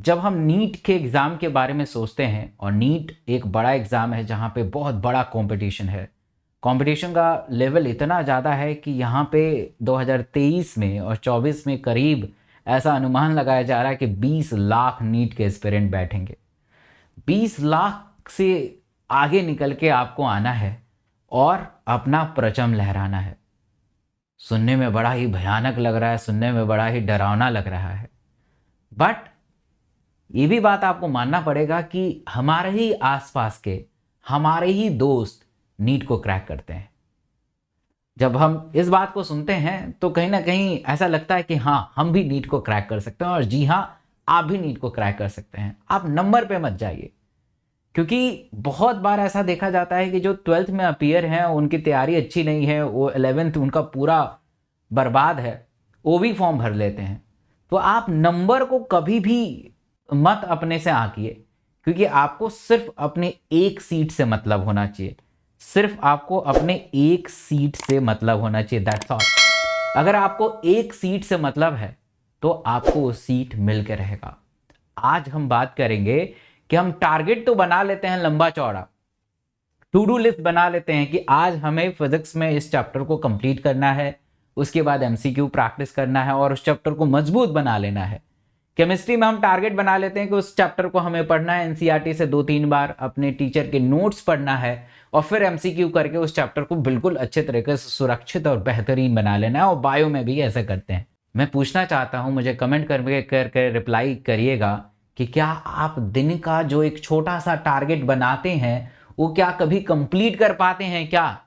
जब हम नीट के एग्ज़ाम के बारे में सोचते हैं, और नीट एक बड़ा एग्ज़ाम है जहाँ पे बहुत बड़ा कंपटीशन है, कंपटीशन का लेवल इतना ज़्यादा है कि यहाँ पे 2023 में और 24 में करीब ऐसा अनुमान लगाया जा रहा है कि 20 लाख नीट के एस्पिरेंट बैठेंगे। 20 लाख से आगे निकल के आपको आना है और अपना परचम लहराना है। सुनने में बड़ा ही भयानक लग रहा है, सुनने में बड़ा ही डरावना लग रहा है, बट ये भी बात आपको मानना पड़ेगा कि हमारे ही आसपास के हमारे ही दोस्त नीट को क्रैक करते हैं। जब हम इस बात को सुनते हैं तो कहीं ना कहीं ऐसा लगता है कि हाँ, हम भी नीट को क्रैक कर सकते हैं, और जी हाँ, आप भी नीट को क्रैक कर सकते हैं। आप नंबर पे मत जाइए, क्योंकि बहुत बार ऐसा देखा जाता है कि जो 12th में अपीयर हैं उनकी तैयारी अच्छी नहीं है, वो 11th उनका पूरा बर्बाद है, वो भी फॉर्म भर लेते हैं। तो आप नंबर को कभी भी मत अपने से आंकिए, क्योंकि आपको सिर्फ अपने एक सीट से मतलब होना चाहिए। सिर्फ आपको अपने एक सीट से मतलब होना चाहिए, दैट्स ऑल। अगर आपको एक सीट से मतलब है तो आपको वो सीट मिल के रहेगा। आज हम बात करेंगे कि हम टारगेट तो बना लेते हैं लंबा चौड़ा, टू डू लिस्ट बना लेते हैं कि आज हमें फिजिक्स में इस चैप्टर को कंप्लीट करना है, उसके बाद एमसीक्यू प्रैक्टिस करना है और उस चैप्टर को मजबूत बना लेना है। केमिस्ट्री में हम टारगेट बना लेते हैं कि उस चैप्टर को हमें पढ़ना है, एनसीईआरटी से 2-3 बार अपने टीचर के नोट्स पढ़ना है और फिर एमसीक्यू करके उस चैप्टर को बिल्कुल अच्छे तरीके से सुरक्षित और बेहतरीन बना लेना है। और बायो में भी ऐसा करते हैं। मैं पूछना चाहता हूं, मुझे कमेंट करके रिप्लाई करिएगा कि क्या आप दिन का जो एक छोटा सा टारगेट बनाते हैं वो क्या कभी कंप्लीट कर पाते हैं क्या,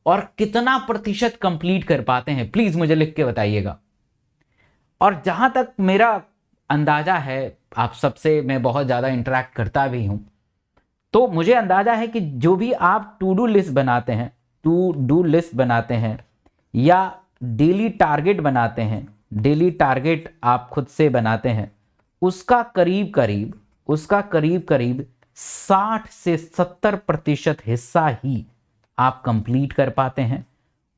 और कितना प्रतिशत कंप्लीट कर पाते हैं, प्लीज मुझे लिख के बताइएगा। और जहां तक मेरा अंदाजा है, आप सबसे मैं बहुत ज़्यादा इंटरेक्ट करता भी हूं, तो मुझे अंदाजा है कि जो भी आप टू डू लिस्ट बनाते हैं या डेली टारगेट बनाते हैं, डेली टारगेट आप खुद से बनाते हैं, उसका करीब करीब 60 से 70% हिस्सा ही आप कंप्लीट कर पाते हैं,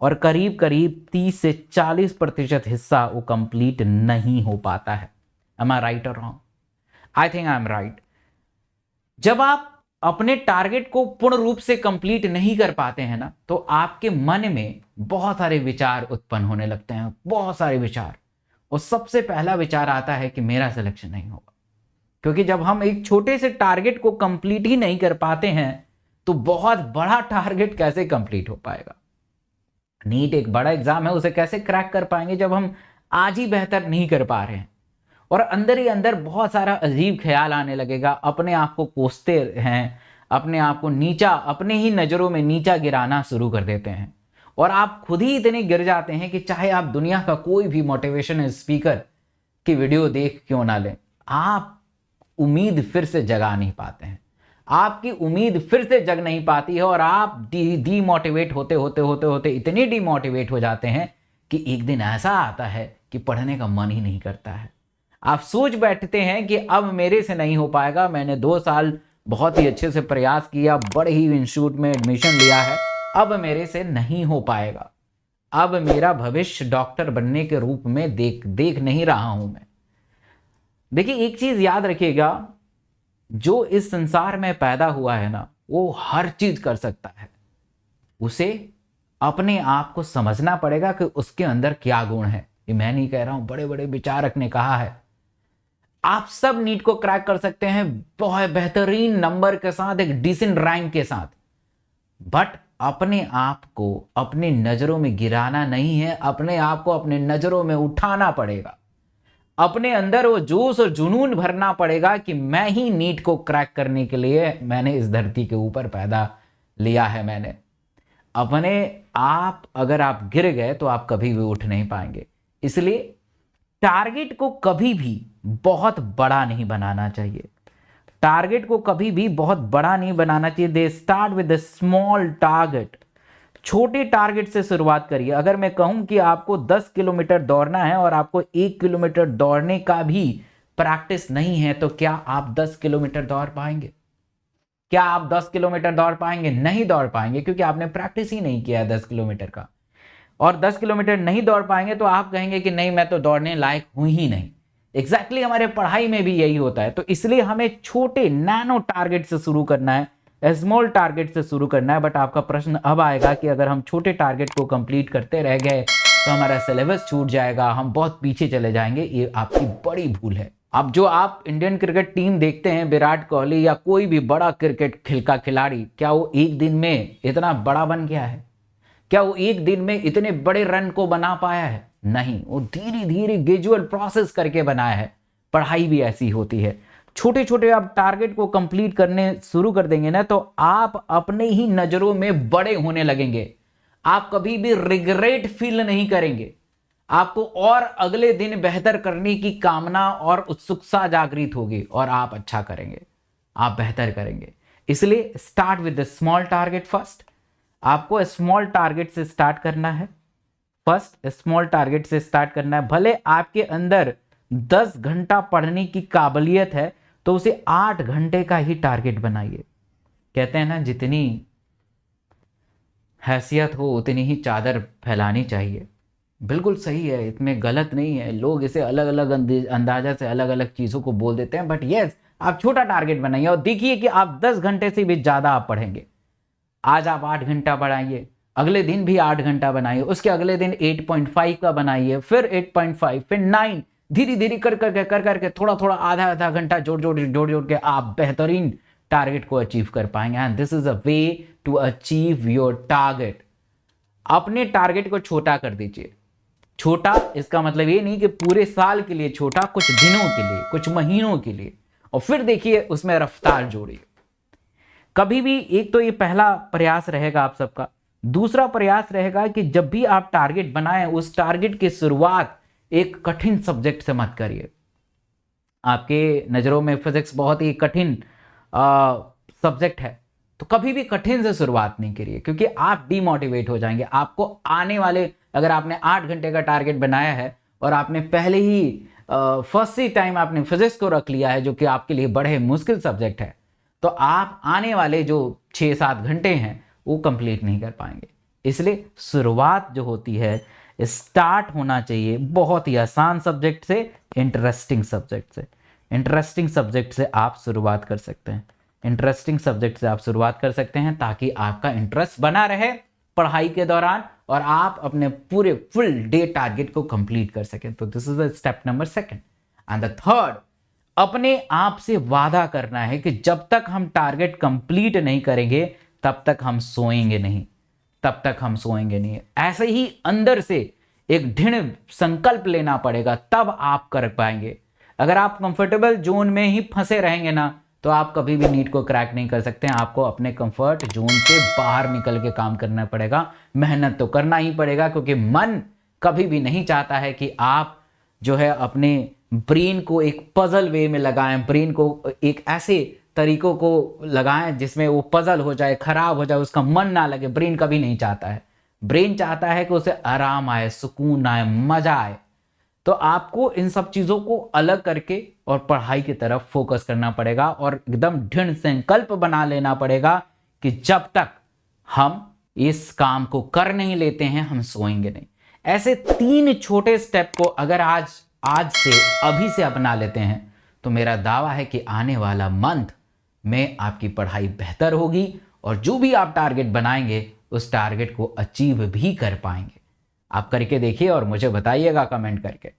और करीब करीब 30 से 40% हिस्सा वो कंप्लीट नहीं हो पाता है। Am I right or wrong? I think I am right. जब आप अपने टारगेट को पूर्ण रूप से कंप्लीट नहीं कर पाते हैं ना, तो आपके मन में बहुत सारे विचार उत्पन्न होने लगते हैं, बहुत सारे विचार। और सबसे पहला विचार आता है कि मेरा सिलेक्शन नहीं होगा, क्योंकि जब हम एक छोटे से टारगेट को कंप्लीट ही नहीं कर पाते हैं तो बहुत बड़ा टारगेट कैसे कंप्लीट हो पाएगा। नीट एक बड़ा एग्जाम है, उसे कैसे क्रैक कर पाएंगे जब हम आज ही बेहतर नहीं कर पा रहे हैं। और अंदर ही अंदर बहुत सारा अजीब ख्याल आने लगेगा, अपने आप को कोसते हैं, अपने आप को नीचा, अपने ही नज़रों में नीचा गिराना शुरू कर देते हैं, और आप खुद ही इतने गिर जाते हैं कि चाहे आप दुनिया का कोई भी मोटिवेशन स्पीकर की वीडियो देख क्यों ना लें, आप उम्मीद फिर से जगा नहीं पाते हैं। आपकी उम्मीद फिर से जग नहीं पाती है, और आप डीमोटिवेट होते इतने डीमोटिवेट हो जाते हैं कि एक दिन ऐसा आता है कि पढ़ने का मन ही नहीं करता है। आप सोच बैठते हैं कि अब मेरे से नहीं हो पाएगा, मैंने 2 साल बहुत ही अच्छे से प्रयास किया, बड़े ही इंस्टीट्यूट में एडमिशन लिया है, अब मेरे से नहीं हो पाएगा, अब मेरा भविष्य डॉक्टर बनने के रूप में देख नहीं रहा हूं मैं। देखिए, एक चीज याद रखिएगा, जो इस संसार में पैदा हुआ है ना, वो हर चीज कर सकता है। उसे अपने आप को समझना पड़ेगा कि उसके अंदर क्या गुण है। ये मैं नहीं कह रहा हूं, बड़े बड़े विचारक ने कहा है। आप सब नीट को क्रैक कर सकते हैं बहुत बेहतरीन नंबर के साथ, एक डिसेंट रैंक के साथ, बट अपने आप को अपने नजरों में गिराना नहीं है, अपने आप को अपने नजरों में उठाना पड़ेगा। अपने अंदर वो जोश और जुनून भरना पड़ेगा कि मैं ही नीट को क्रैक करने के लिए मैंने इस धरती के ऊपर पैदा लिया है। मैंने अपने आप, अगर आप गिर गए तो आप कभी भी उठ नहीं पाएंगे। इसलिए टारगेट को कभी भी बहुत बड़ा नहीं बनाना चाहिए, टारगेट को कभी भी बहुत बड़ा नहीं बनाना चाहिए। They start with the small target, छोटे टारगेट से शुरुआत करिए। अगर मैं कहूं कि आपको 10 किलोमीटर दौड़ना है और आपको 1 किलोमीटर दौड़ने का भी प्रैक्टिस नहीं है, तो क्या आप 10 किलोमीटर दौड़ पाएंगे? क्या आप 10 किलोमीटर दौड़ पाएंगे? नहीं दौड़ पाएंगे, क्योंकि आपने प्रैक्टिस ही नहीं किया है 10 किलोमीटर का। और 10 किलोमीटर नहीं दौड़ पाएंगे तो आप कहेंगे कि नहीं, मैं तो दौड़ने लायक हूं ही नहीं। एग्जैक्टली हमारे पढ़ाई में भी यही होता है। तो इसलिए हमें छोटे नैनो टारगेट से शुरू करना है, स्मॉल टारगेट से शुरू करना है। बट आपका प्रश्न अब आएगा कि अगर हम छोटे टारगेट को कंप्लीट करते रह गए तो हमारा सिलेबस छूट जाएगा, हम बहुत पीछे चले जाएंगे। ये आपकी बड़ी भूल है। अब जो आप इंडियन क्रिकेट टीम देखते हैं, विराट कोहली या कोई भी बड़ा क्रिकेट का खिलाड़ी, क्या वो एक दिन में इतना बड़ा बन गया है? क्या वो एक दिन में इतने बड़े रन को बना पाया है? नहीं, वो धीरे धीरे ग्रेजुअल प्रोसेस करके बनाया है। पढ़ाई भी ऐसी होती है। छोटे छोटे आप टारगेट को कंप्लीट करने शुरू कर देंगे ना, तो आप अपने ही नजरों में बड़े होने लगेंगे। आप कभी भी रिग्रेट फील नहीं करेंगे। आपको और अगले दिन बेहतर करने की कामना और उत्सुकता जागृत होगी और आप अच्छा करेंगे, आप बेहतर करेंगे। इसलिए start with the small target first. आपको स्मॉल टारगेट से स्टार्ट करना है। फर्स्ट स्मॉल टारगेट से स्टार्ट करना है। भले आपके अंदर 10 घंटा पढ़ने की काबिलियत है तो उसे 8 घंटे का ही टारगेट बनाइए। कहते हैं ना, जितनी हैसियत हो उतनी ही चादर फैलानी चाहिए। बिल्कुल सही है, इसमें गलत नहीं है। लोग इसे अलग अलग अंदाजा से अलग अलग चीज़ों को बोल देते हैं। बट यस, आप छोटा टारगेट बनाइए और देखिए कि आप 10 घंटे से भी ज़्यादा आप पढ़ेंगे। आज आप 8 घंटा बढ़ाइए, अगले दिन भी 8 घंटा बनाइए, उसके अगले दिन 8.5 का बनाइए, फिर 8.5, फिर 9, धीरे धीरे कर करके थोड़ा थोड़ा आधा घंटा जोड़ जोड़ के आप बेहतरीन टारगेट को अचीव कर पाएंगे। And this is a way to achieve your target. अपने टारगेट को छोटा कर दीजिए। छोटा इसका मतलब ये नहीं कि पूरे साल के लिए छोटा, कुछ दिनों के लिए, कुछ महीनों के लिए, और फिर देखिए उसमें रफ्तार जोड़िए। कभी भी एक तो ये पहला प्रयास रहेगा आप सबका। दूसरा प्रयास रहेगा कि जब भी आप टारगेट बनाएं, उस टारगेट की शुरुआत एक कठिन सब्जेक्ट से मत करिए। आपके नज़रों में फिजिक्स बहुत ही कठिन सब्जेक्ट है, तो कभी भी कठिन से शुरुआत नहीं करिए, क्योंकि आप डीमोटिवेट हो जाएंगे। आपको आने वाले, अगर आपने 8 घंटे का टारगेट बनाया है और आपने पहले ही फर्स्ट ही टाइम आपने फिजिक्स को रख लिया है, जो कि आपके लिए बड़े मुश्किल सब्जेक्ट है, तो आप आने वाले जो 6-7 घंटे हैं वो कंप्लीट नहीं कर पाएंगे। इसलिए शुरुआत जो होती है, स्टार्ट होना चाहिए बहुत ही आसान सब्जेक्ट से, इंटरेस्टिंग सब्जेक्ट से। इंटरेस्टिंग सब्जेक्ट से आप शुरुआत कर सकते हैं। इंटरेस्टिंग सब्जेक्ट से आप शुरुआत कर सकते हैं ताकि आपका इंटरेस्ट बना रहे पढ़ाई के दौरान और आप अपने पूरे फुल डे टारगेट को कंप्लीट कर सकें। तो this is the step number 2। And the third, अपने आप से वादा करना है कि जब तक हम टारगेट कंप्लीट नहीं करेंगे तब तक हम सोएंगे नहीं, तब तक हम सोएंगे नहीं। ऐसे ही अंदर से एक दृढ़ संकल्प लेना पड़ेगा, तब आप कर पाएंगे। अगर आप कंफर्टेबल जोन में ही फंसे रहेंगे ना, तो आप कभी भी नीट को क्रैक नहीं कर सकते हैं। आपको अपने कंफर्ट जोन से बाहर निकल के काम करना पड़ेगा, मेहनत तो करना ही पड़ेगा, क्योंकि मन कभी भी नहीं चाहता है कि आप जो है अपने ब्रेन को एक पजल वे में लगाएं, ब्रेन को एक ऐसे तरीकों को लगाएं जिसमें वो पजल हो जाए, खराब हो जाए, उसका मन ना लगे। ब्रेन कभी नहीं चाहता है। ब्रेन चाहता है कि उसे आराम आए, सुकून आए, मजा आए। तो आपको इन सब चीज़ों को अलग करके और पढ़ाई की तरफ फोकस करना पड़ेगा और एकदम दृढ़ संकल्प बना लेना पड़ेगा कि जब तक हम इस काम को कर नहीं लेते हैं हम सोएंगे नहीं। ऐसे 3 छोटे स्टेप को अगर आज से अभी से अपना लेते हैं तो मेरा दावा है कि आने वाला मंथ में आपकी पढ़ाई बेहतर होगी और जो भी आप टारगेट बनाएंगे उस टारगेट को अचीव भी कर पाएंगे। आप करके देखिए और मुझे बताइएगा कमेंट करके।